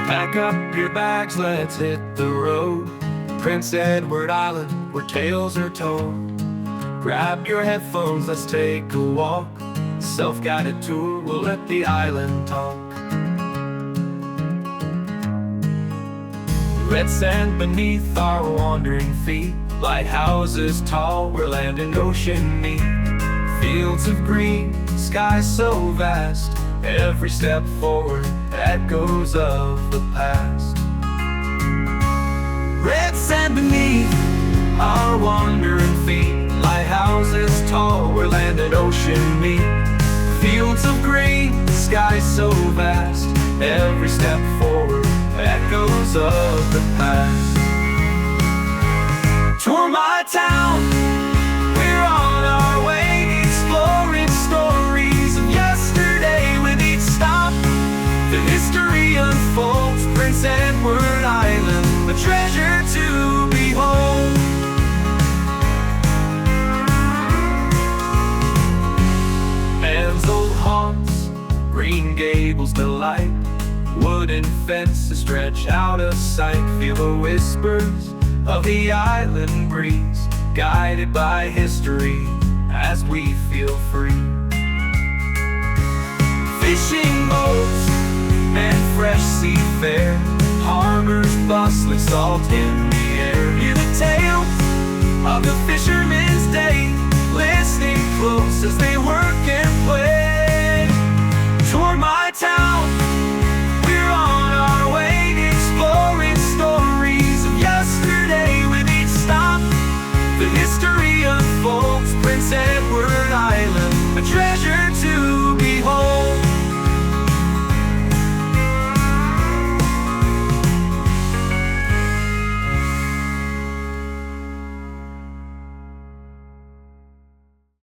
Pack up your bags, let's hit the road. Prince Edward Island, where tales are told. Grab your headphones, let's take a walk. Self-guided tour, we'll let the island talk. Red sand beneath our wandering feet. Lighthouses tall, where land and ocean meet. Fields of green, sky so vast. Every step forward, echoes of the past. Red sand beneath our wandering feet. Lighthouses tall, where land and ocean meet. Fields of green, sky so vast. Every step forward, echoes of the past. Tour my town, we're on our way. Exploring stories of yesterday. With each stop, the history unfolds. Prince Edward Island, a treasure to behold. Man's old haunts, green gables delight. Wooden fences stretch out of sight. Feel the whispers of the island breeze, guided by history as we feel free. Fishing boats and fresh seafare, harbors bustling, salt in the air. Hear the tales of the fishermen's day, listening close as they work and play. Tour my town, we're on our way. Exploring stories of yesterday. With each stop, the history unfolds. Prince Edward Island, a treasure